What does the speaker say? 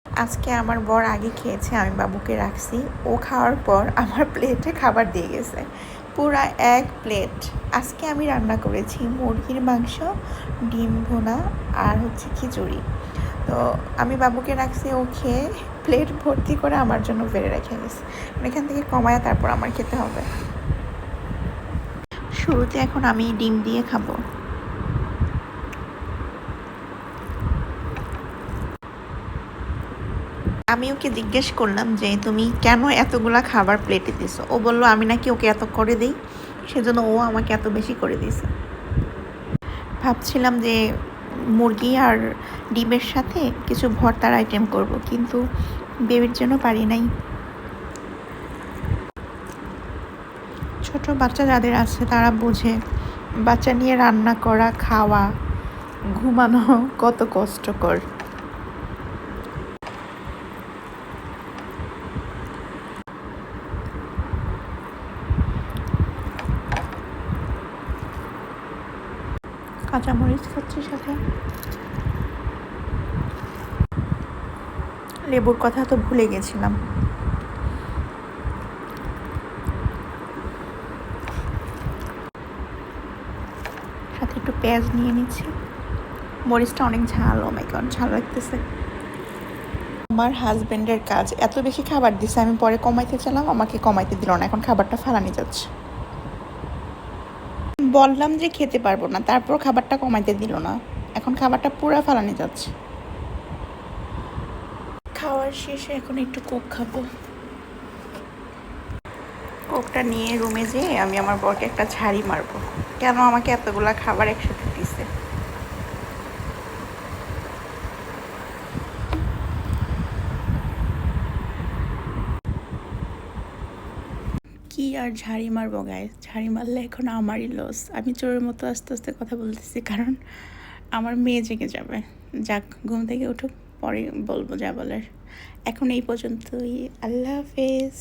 আজকে আমার বর আগে খেয়েছে, আমি বাবুকে রাখছি। ও খাওয়ার পর আমার প্লেটে খাবার দিয়ে গেছে পুরা 1 প্লেট। আজকে আমি রান্না করেছি মুরগির মাংস, ডিম ভুনা আর হচ্ছে খিচুড়ি। তো আমি বাবুকে রাখছি, ও খেয়ে প্লেট ভর্তি করে আমার জন্য বেড়ে রেখে গেছে। এখান থেকে কমায় তারপর আমার খেতে হবে। শুরুতে এখন আমি ডিম দিয়ে খাবো। আমি ওকে জিজ্ঞেস করলাম যে তুমি কেন এতগুলা খাবার প্লেটে দিছো। ও বলল আমি নাকি ওকে এত করে দিই, সেজন্য ও আমাকে এত বেশি করে দিছে। ভাবছিলাম যে মুরগি আর ডিমের সাথে কিছু ভর্তার আইটেম করব, কিন্তু বেবির জন্য পারি নাই। ছোট বাচ্চা যাদের আছে তারা বোঝে বাচ্চা নিয়ে রান্না করা, খাওয়া, ঘুমানো কত কষ্টকর। কাঁচামরিচ খাচ্ছি সাথে। লেবুর কথা তো ভুলে গেছিলাম। সাথে একটু পেঁয়াজ নিয়ে নিচ্ছি। মরিচটা অনেক ঝাল, ও মাই গড ঝাল লাগতেছে। আমার হাজবেন্ডের কাজ, এত বেশি খাবার দিছে, আমি পরে কমাইতে চাইলাম, আমাকে কমাইতে দিল না। এখন খাবারটা ফালানি যাচ্ছে। বললাম যে খেতে পারবো না, তারপর খাবারটা কমাইতে দিল না। এখন খাবারটা পুরো ফালানি যাচ্ছে। খাওয়ার শেষে এখন একটু কোক খাবো। কোকটা নিয়ে রুমে যেয়ে আমি আমার বরকে একটা ঝাড়ি মারবো, কেন আমাকে এতগুলা খাবার একসাথে দিছে। কি আর ঝাড়ি মারবো গাইস, ঝাড়ি মারলে এখন আমারই লস। আমি চোরের মতো আস্তে আস্তে কথা বলতেছি, কারণ আমার মেয়ে জেগে যাবে। যাক, ঘুম থেকে উঠুক, পরে বলবো যা বলার। এখন এই পর্যন্তই। আল্লাহ হাফেজ।